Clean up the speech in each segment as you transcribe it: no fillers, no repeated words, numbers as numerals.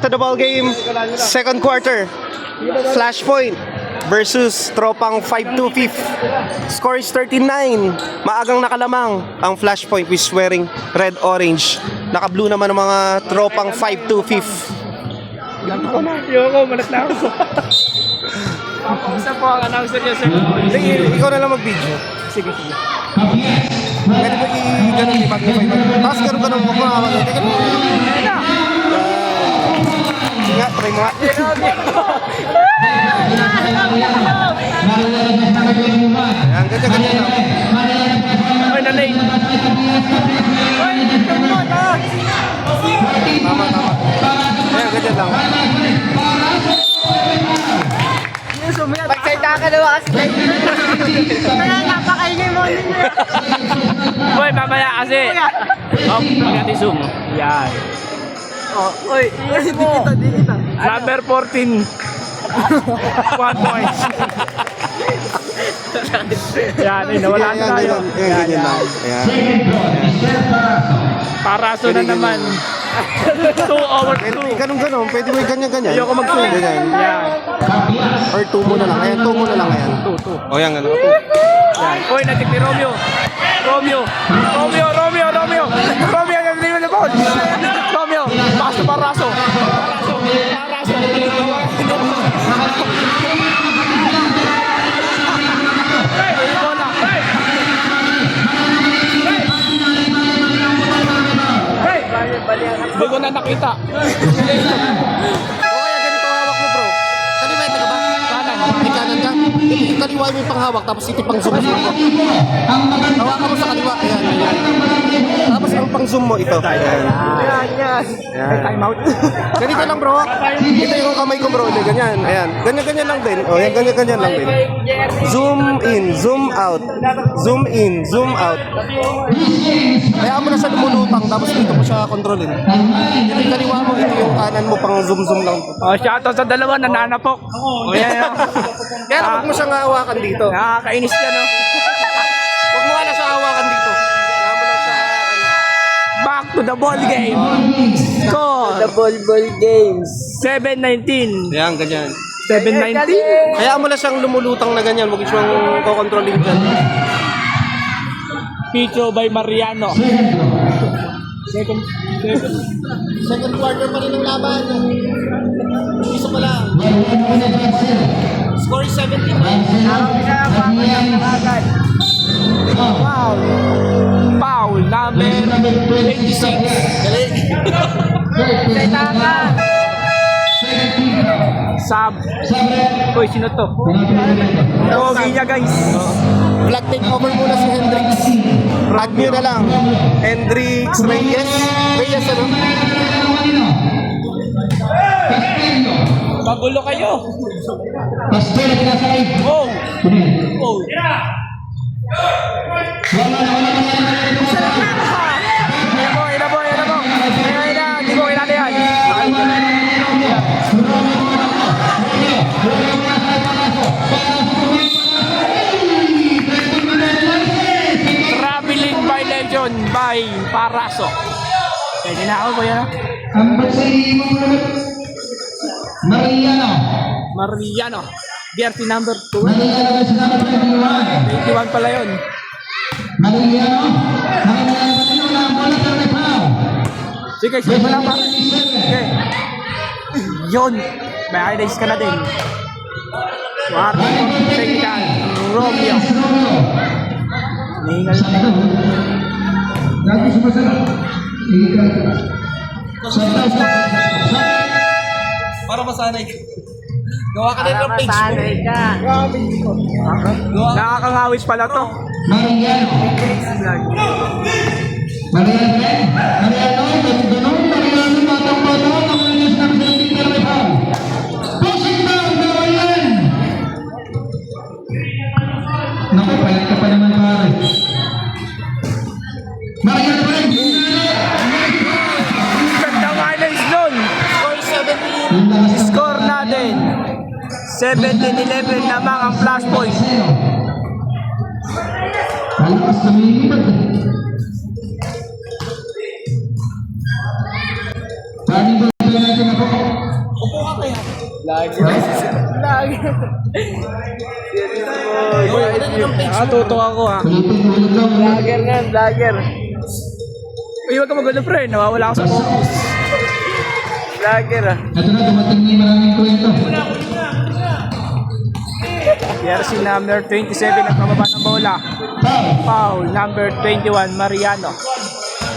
to the ball game. Second quarter. Flashpoint versus tropang 5-2 fifth. Score is 39. Maagang nakalamang ang Flashpoint which is wearing red-orange. Naka-blue naman ang mga tropang 5-2 fifth. Yoko, malas na ako. Isa po ang announcer niya, sir. Sige, ikaw na lang mag-video. Sige, sige. Pwede ba i-ganon i-magnify mo? Tapos ganun ka nung mapakaman. Sige nga, try mo nga. Ayan, ganyan lang. Ay, nalay. Tama. Ayan, ganyan lang. Pagsalita ka naman kasi kaya napakaingay mo din niya. Boy, mamaya kasi. Oh, pag-ati zoom. Yan. Oh, oy, di kita. Number 14. 1 point. Yan, ay, nawala na tayo. Ganyan lang. Ayan. Paraso na naman. 2 over 2. Ganun. Pwede mo ganyan. Ayoko mag-zoom. Ganyan. Yan. Or 2 muna lang. Ayan, 2 muna lang. Ayan. 2. O, yan, ano. Yan. Uy, natik ni Romeo. Romeo, nandito na ball. Romeo, pass to Paraso. Hindi ko na nakita. O kaya ganito hawak mo, bro. Kaliwa ka ba? Kanan. May kanan ka? Kaliwa mo yung panghawak, tapos ito pang zoom mo. Hawakan mo sa kaliwa. Ayan. Tapos ang pang zoom mo, ito. Ayan. Yan. Time out. Ganito lang, bro. Ito yung kamay ko, bro. Ganyan. Ayan. Ganyan lang din. O, yan, ganyan lang din. Zoom in, zoom out. Zoom in, zoom out. Kaya mo na siya lumulutang, tapos dito mo siya kontrolin. Ito yung kaliwa mo, ito yung kanan mo, pang zoom lang. Oh, shoutout sa dalawa, nananapok. Oh, yan. Kaya huwag mo siyang hawakan dito. Nakakainis ka, no? Huwag mo na siya hawakan dito. Kaya mo lang siya, Back to the ball game. Score. The ball games. 7-19. Ayan, ganyan. 7-19. Kaya mo na siyang lumulutang na ganyan, huwag siyang kokontrolin dyan. Picho by Mariano. Second. Second quarter pa rin ng laban. Isa pa lang. Score is 17. Wow. Foul number 86. Galing. Sub. Uy, sino to? Pogi niya, guys. Black take over muna si Hendrix. Add nyo na lang. Hendrix Reyes. Reyes ano? Magulo kayo. Oh. Oh. Ina mo. Hindi mo kilala yan. Traveling violation by Paraso. Pwede na ako, kuya. Mariano. Jersey number 2. 21 pala yun. Sige, sige mo lang ba? Sige. Yun. May highlights ka na din. Warning. Technical. Romeo. Ningal na. Para masanay ka. Gawa ka na ng page mo. Masanay ka. Nakakangawis pala to. Nakapayat ka pa naman pare. Gandang highlights nun. Score natin. 17-11 lamang ang flash point. Palakas na may ibat. Paano ba natin ako? Lagi. Tutok ako ha. Ulitin lang. Vlogger nga, vlogger. Uy, huwag ka magulo pre, nawawala ako sa focus. Vlogger ah. Ito na, dumating ni maraming kwento. Jersey number 27 nagpababa ng bola. Foul. Foul number 21 Mariano.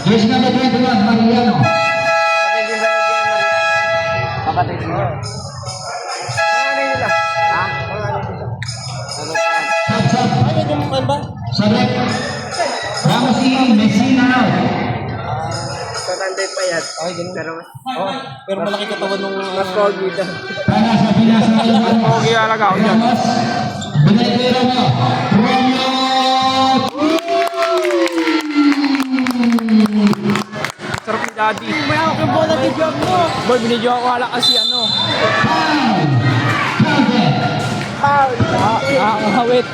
Jersey number 21, Mariano. Kapatid din ba? Ano nila? Ha? Sab. Ano yung ba? Sabek. Ramos in, Messina out. Tatanda pa yan. Okay, ganun. Pero malaki katawan nung mas pogi dito. Para sa pinasa ng Okay, alaga ako dyan. Ramos. Binay kay Romeo. Romeo. Sarap ni Daddy. May ako yung bola ni Job mo. Boy, binidyo ako wala kasi ano. Hawit.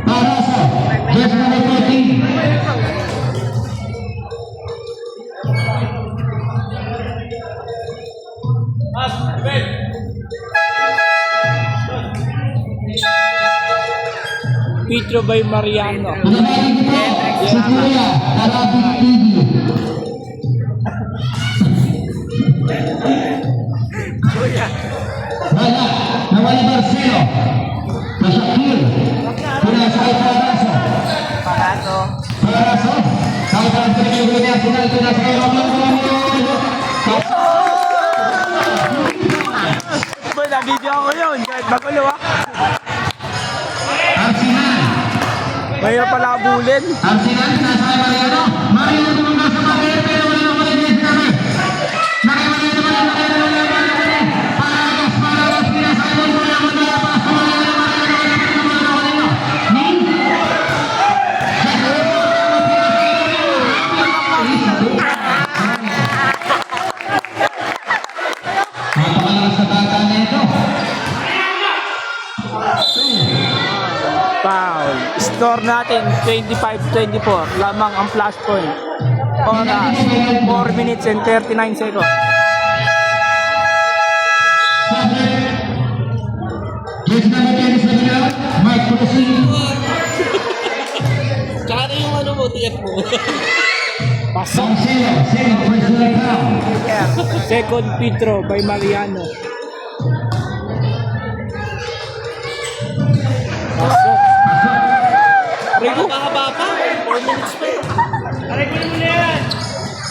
Barasa. Jersey number 14. Petro by Mariano. Pinabalik ito. Si Kuya. Karabing TV. Bala. Nawali Marcelo. Pasakir. Pinasakay Paraso. Parato. Paraso. Kaya parang pinagigil niya. Pinasakay Romeo. Boy, nabidyo ako yun. Kahit magulo ha. Arsinan. Mahirap pala abulin. Arsinan. Pinasakay Mariano. Mariano tumangga sa bakit. Pero wala naman yung sinabi. Nakimali naman. Paragas. Pinasakay mo. Napakalakas na bata na ito. Foul. Score natin 25-24. Lamang ang plus point. Oras 4 minutes and 39 seconds. Jersey number 27 out, Mike Potosini. Tsaka na yung ano mo, TF mo. Marcelo, second personal foul. Second Petro by Mariano. Pasok. Rigo. Mahaba pa. 4 minutes pa.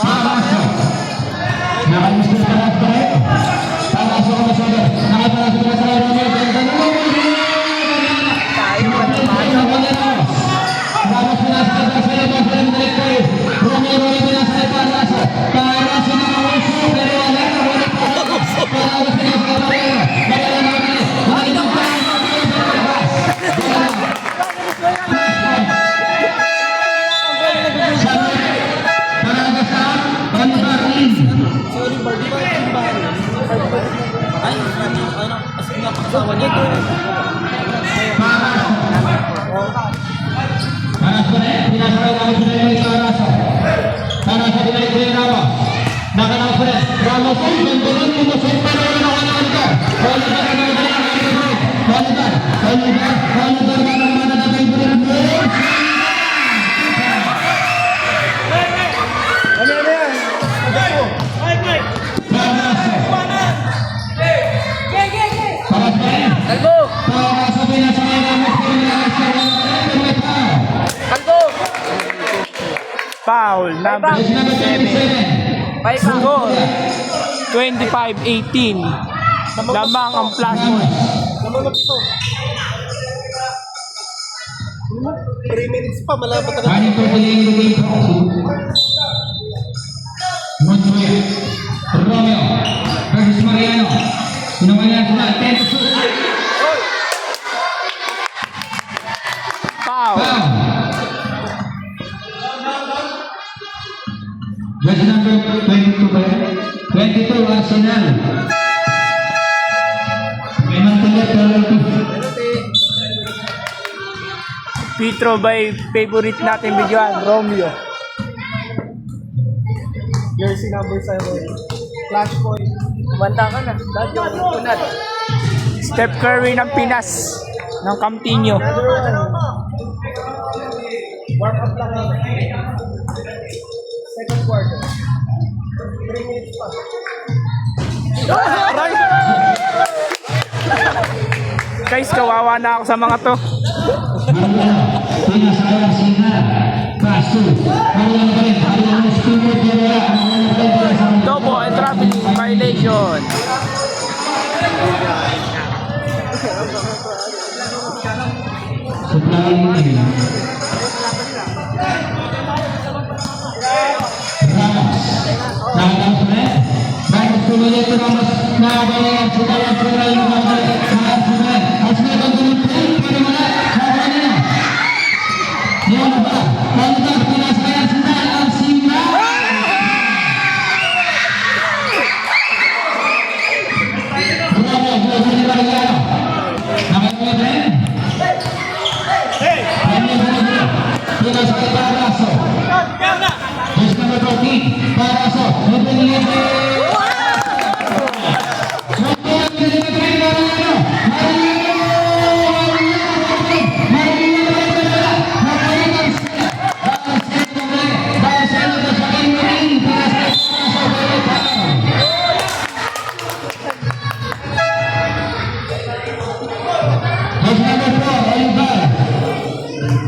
Paraso. Nakalimutan ka na pa rin. Paraso ka na sa ulit. Nakaparaso ka na sa ulit. Ramos pinasakay pa sa labas. Romero pinasakay Paraso. Paraso na kawaso. Pero wala na. Wala pa. Paraso pinasakay Romero. Wala na. Wala na. Asawa niya. Paraso na eh. Pinasakay namin sa nila yung Paraso. Paraso dinalik ko yung Ramos. Nakanaw ko rin. Ramos ay gandulon. Lumusot pa rin ako ng Oliver. Oliver ang mga dala ng Oliver. Oliver. Oliver. Oliver ba ng mga natapay ko rin? Paraso. Paraso na eh. Kalbo! Paraso pinasakay Ramos. Foul number Jersey number 27. Score 25-18. Lamang ang plus point. 3 minutes pa, malapit na. Running for the game. Montoya. Romeo versus Mariano. Pinamalian sila. 10 to 2. Foul. Jersey number 22 ba yan? 22 Arsenal. May nagtala penalty. Petro by favorite natin videoan, Romeo. Jersey number 7. Flash point. Kumanta ka na. Dahil yung unad. Steph Curry ng Pinas. Ng Camtinho. Warm up lang naman. Second quarter. 3 minutes pa. Aray! Guys, kawawa na ako sa mga to. Double and traveling violation.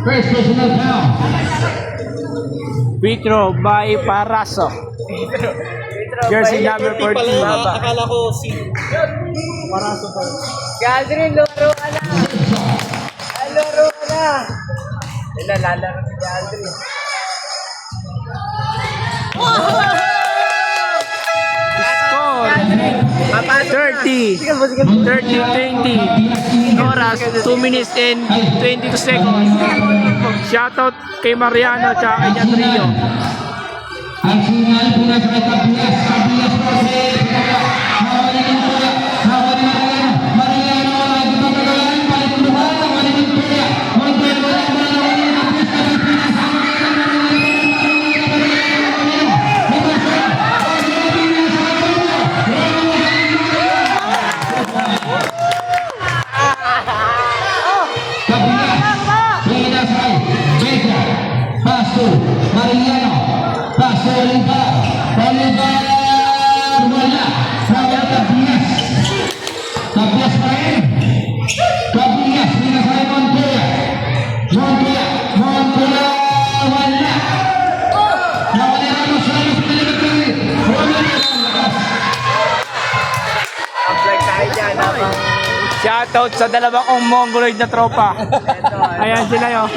First personal foul. Free throw by Paraso. Jersey number 14. Akala ko si Paraso pa. Galdrin, laro ka na. Laro ka na. Lalaro si Galdrin. Score 30-20. Oras 2 minutes and 22 seconds. Shoutout kay Mariano at kay Jatrio. Ang singal pula sa Kabias. Kabias po si Mariano. Mariano lagi pagkakalan. Palitunduhan. Palitunduhan. Mariano, paso Olivar, wala, sama Kabias, Kabias pa rin, Kabias, pinasay Montoya, wala, nawala Ramos, pinalipat kayo, wala na, Apply tayo dyan. Shoutout sa dalawang kong mongoloid na tropa. Ayan sila yun.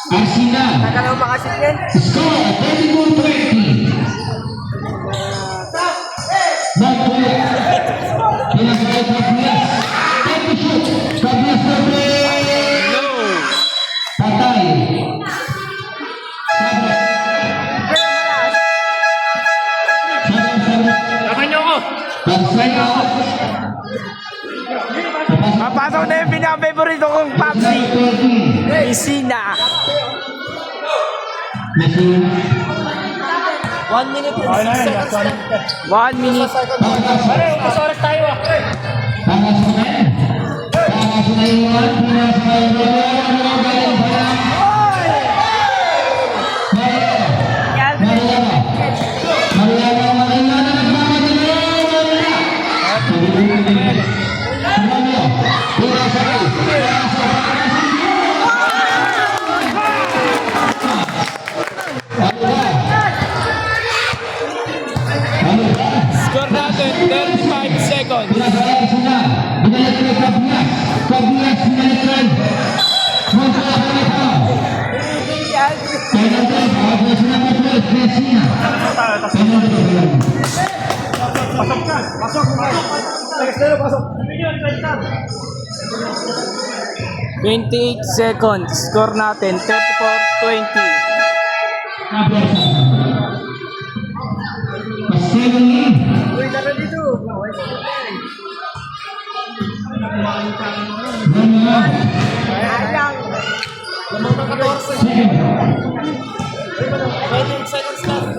Arsenal, Nakalaw makasit yan. score 34-20. Montoya, pinasay Kabias, take the shoot, Kabias doble, patay, Laban nyo ako. Pagsaya, Papasok na yung pinaka-favorito kong Papsi. Isina. Messi, 1 minute and 6 seconds. 1 minute. Oras tayo ah. Pangasunay, Pangasunayuan, Pinasayuan, Score natin 35 seconds. Pasok. 28 seconds. Score natin 34-20. Uy, tara dito. Ayang. Lamang ng 14. 20 seconds left.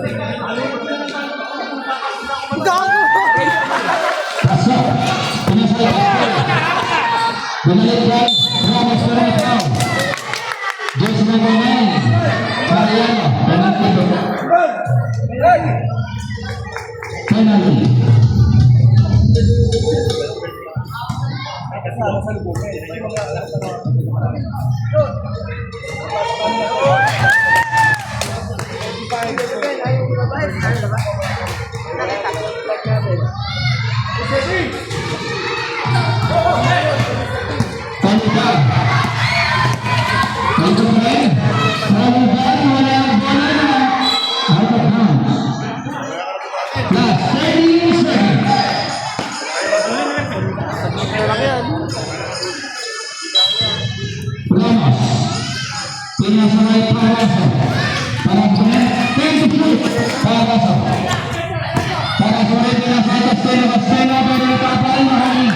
Gago! Binalikan, Ramos pa rin ito. Diyos na gawin. Mariano, penalty. Penalty. Taliban. Ito pa rin. Taliban, wala ang bola na. Out of bounds. Last 30 seconds. Ramos. Pinasakay Paraso. Parang 22. Paraso. Paraso rin pinasakay Castelo. Castelo pero napapal na hangin.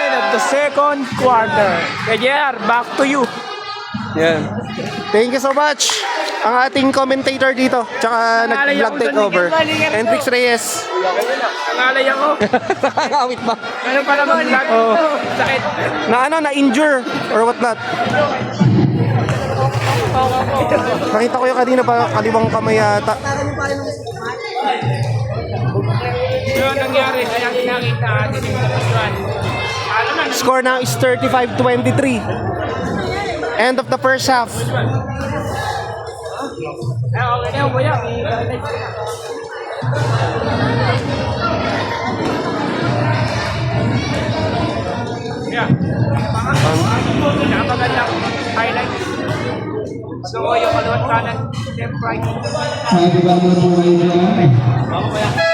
And at the second quarter, JR, back to you. Yan. Thank you so much. Ang ating commentator dito, tsaka nag-vlog takeover. Hendrix Reyes. Nangalay ako. Nakakawit ba? Ano pala mag-vlog? Oo. Sakit. Na-injure or what not. Nakita ko yung kanina pa kaliwang kamay yata. Yun nangyari, kaya kinakita natin yung sitwasyon. Alam na, Score now is 35-23. End of the first half. okay na yung buya. Yeah. Napakagandang highlight. So, yung kaluwat kanan, left right. Ay, di ba mo rin? Mamaya.